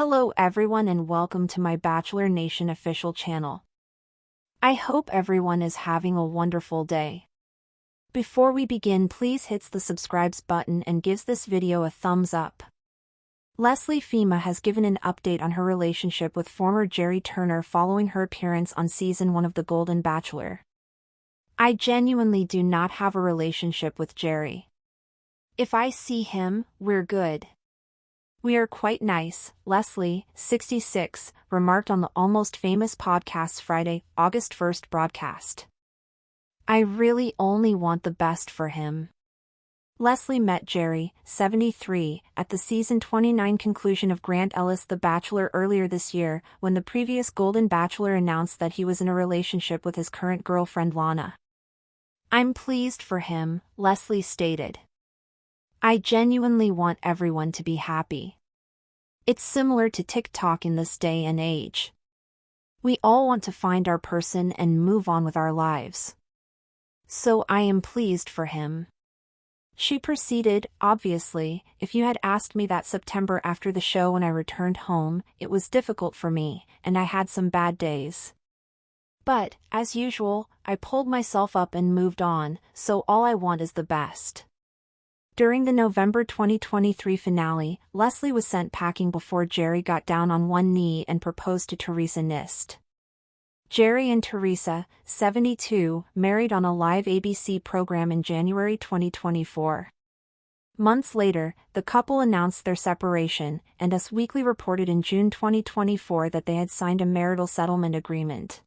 Hello everyone and welcome to my Bachelor Nation official channel. I hope everyone is having a wonderful day. Before we begin, please hit the subscribe button and gives this video a thumbs up. Leslie Fema has given an update on her relationship with former Gerry Turner following her appearance on season 1 of The Golden Bachelor. I genuinely do not have a relationship with Gerry. If I see him, we're good. We are quite nice, Leslie, 66, remarked on the Almost Famous podcast's Friday, August 1st broadcast. I really only want the best for him. Leslie met Gerry, 73, at the season 29 conclusion of Grant Ellis' The Bachelor earlier this year, when the previous Golden Bachelor announced that he was in a relationship with his current girlfriend Lana. I'm pleased for him, Leslie stated. I genuinely want everyone to be happy. It's similar to TikTok in this day and age. We all want to find our person and move on with our lives. So I am pleased for him. She proceeded, obviously, if you had asked me that September after the show when I returned home, it was difficult for me, and I had some bad days. But, as usual, I pulled myself up and moved on, so all I want is the best. During the November 2023 finale, Leslie was sent packing before Gerry got down on one knee and proposed to Teresa Nist. Gerry and Teresa, 72, married on a live ABC program in January 2024. Months later, the couple announced their separation, and Us Weekly reported in June 2024 that they had signed a marital settlement agreement.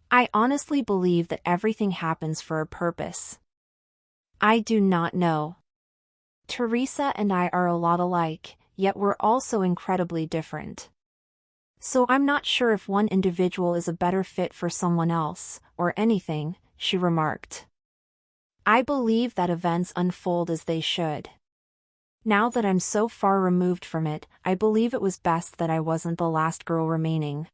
I honestly believe that everything happens for a purpose. I do not know. Teresa and I are a lot alike, yet we're also incredibly different. So I'm not sure if one individual is a better fit for someone else, or anything, she remarked. I believe that events unfold as they should. Now that I'm so far removed from it, I believe it was best that I wasn't the last girl remaining.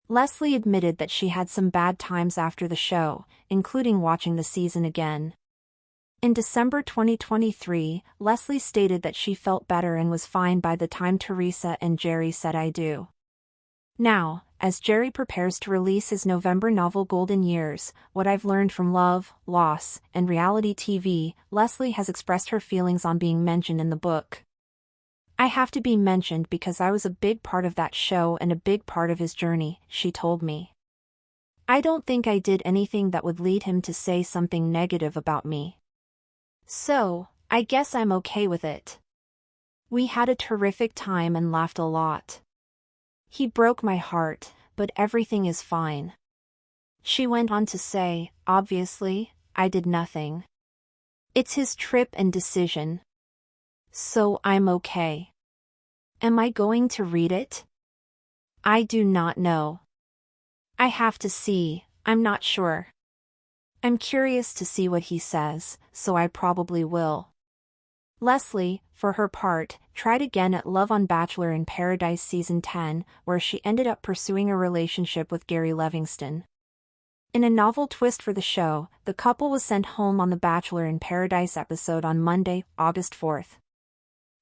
Leslie admitted that she had some bad times after the show, including watching the season again. In December 2023, Leslie stated that she felt better and was fine by the time Teresa and Gerry said I do. Now, as Gerry prepares to release his November novel Golden Years, What I've Learned from Love, Loss, and Reality TV, Leslie has expressed her feelings on being mentioned in the book. I have to be mentioned because I was a big part of that show and a big part of his journey, she told me. I don't think I did anything that would lead him to say something negative about me. So, I guess I'm okay with it. We had a terrific time and laughed a lot. He broke my heart, but everything is fine. She went on to say, obviously, I did nothing. It's his trip and decision. So I'm okay. Am I going to read it? I do not know. I have to see, I'm not sure. I'm curious to see what he says, so I probably will. Leslie, for her part, tried again at Love on Bachelor in Paradise Season 10, where she ended up pursuing a relationship with Gerry Livingston. In a novel twist for the show, the couple was sent home on the Bachelor in Paradise episode on Monday, August 4th.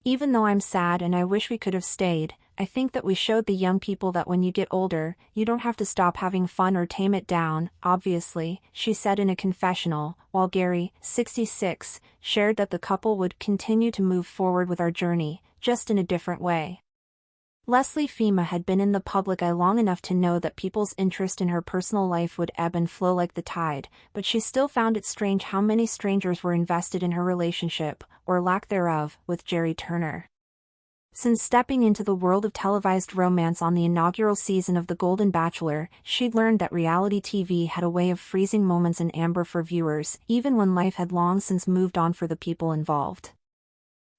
Even though I'm sad and I wish we could have stayed, I think that we showed the young people that when you get older, you don't have to stop having fun or tame it down, obviously, she said in a confessional, while Gerry, 66, shared that the couple would continue to move forward with our journey, just in a different way. Leslie Fema had been in the public eye long enough to know that people's interest in her personal life would ebb and flow like the tide, but she still found it strange how many strangers were invested in her relationship, or lack thereof, with Gerry Turner. Since stepping into the world of televised romance on the inaugural season of The Golden Bachelor, she'd learned that reality TV had a way of freezing moments in amber for viewers, even when life had long since moved on for the people involved.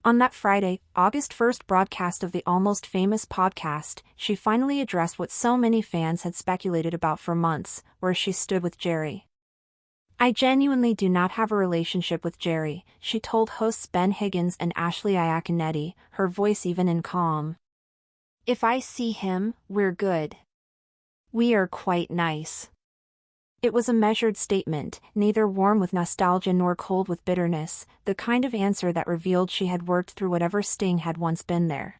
On that Friday, August 1st broadcast of the Almost Famous podcast, she finally addressed what so many fans had speculated about for months, where she stood with Gerry. I genuinely do not have a relationship with Gerry, she told hosts Ben Higgins and Ashley Iaconetti, her voice even in calm. If I see him, we're good. We are quite nice. It was a measured statement, neither warm with nostalgia nor cold with bitterness, the kind of answer that revealed she had worked through whatever sting had once been there.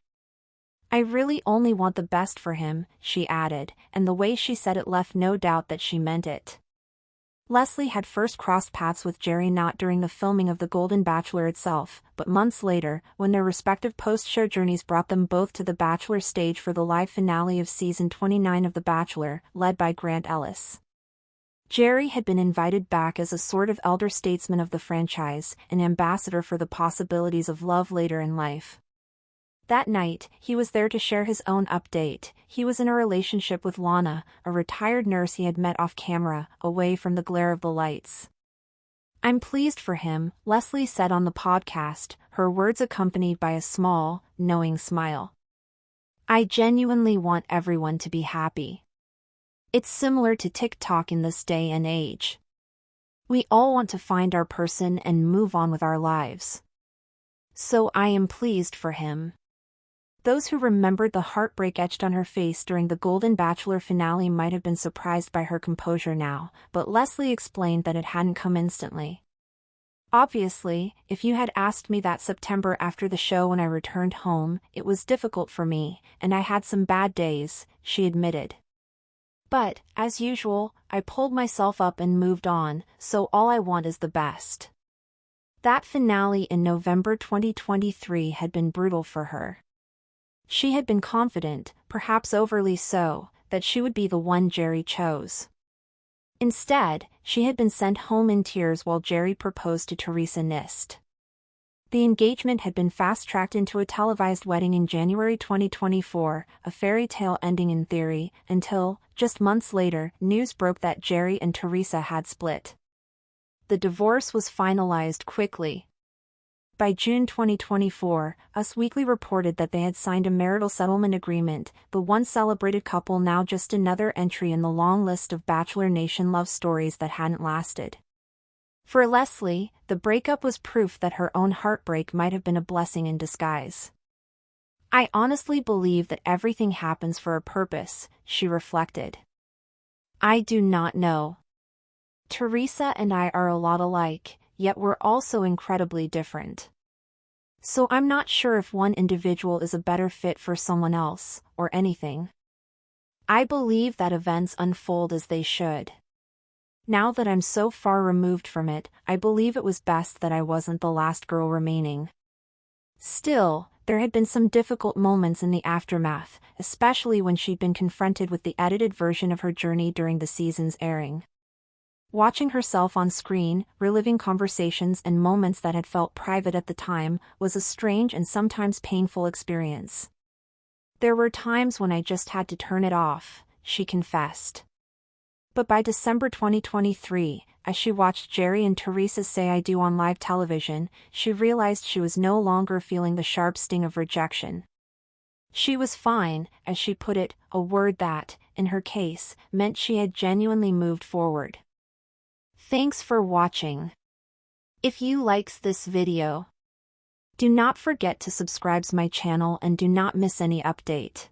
I really only want the best for him, she added, and the way she said it left no doubt that she meant it. Leslie had first crossed paths with Gerry not during the filming of The Golden Bachelor itself, but months later, when their respective post-show journeys brought them both to the Bachelor stage for the live finale of season 29 of The Bachelor, led by Grant Ellis. Gerry had been invited back as a sort of elder statesman of the franchise, an ambassador for the possibilities of love later in life. That night, he was there to share his own update. He was in a relationship with Lana, a retired nurse he had met off camera, away from the glare of the lights. "I'm pleased for him," Leslie said on the podcast, her words accompanied by a small, knowing smile. "I genuinely want everyone to be happy. It's similar to TikTok in this day and age. We all want to find our person and move on with our lives. So I am pleased for him." Those who remembered the heartbreak etched on her face during the Golden Bachelor finale might have been surprised by her composure now, but Leslie explained that it hadn't come instantly. "Obviously, if you had asked me that September after the show when I returned home, it was difficult for me, and I had some bad days," she admitted. "But, as usual, I pulled myself up and moved on, so all I want is the best." That finale in November 2023 had been brutal for her. She had been confident, perhaps overly so, that she would be the one Gerry chose. Instead, she had been sent home in tears while Gerry proposed to Teresa Nist. The engagement had been fast-tracked into a televised wedding in January 2024, a fairy tale ending in theory, until, just months later, news broke that Gerry and Teresa had split. The divorce was finalized quickly. By June 2024, Us Weekly reported that they had signed a marital settlement agreement, the once celebrated couple now just another entry in the long list of Bachelor Nation love stories that hadn't lasted. For Leslie, the breakup was proof that her own heartbreak might have been a blessing in disguise. "I honestly believe that everything happens for a purpose," she reflected. "I do not know. Teresa and I are a lot alike, yet we're also incredibly different. So I'm not sure if one individual is a better fit for someone else, or anything. I believe that events unfold as they should. Now that I'm so far removed from it, I believe it was best that I wasn't the last girl remaining." Still, there had been some difficult moments in the aftermath, especially when she'd been confronted with the edited version of her journey during the season's airing. Watching herself on screen, reliving conversations and moments that had felt private at the time, was a strange and sometimes painful experience. "There were times when I just had to turn it off," she confessed. But by December 2023, as she watched Gerry and Teresa say "I do" on live television, she realized she was no longer feeling the sharp sting of rejection. She was fine, as she put it, a word that, in her case, meant she had genuinely moved forward. Thanks for watching. If you likes this video, do not forget to subscribe to my channel and do not miss any update.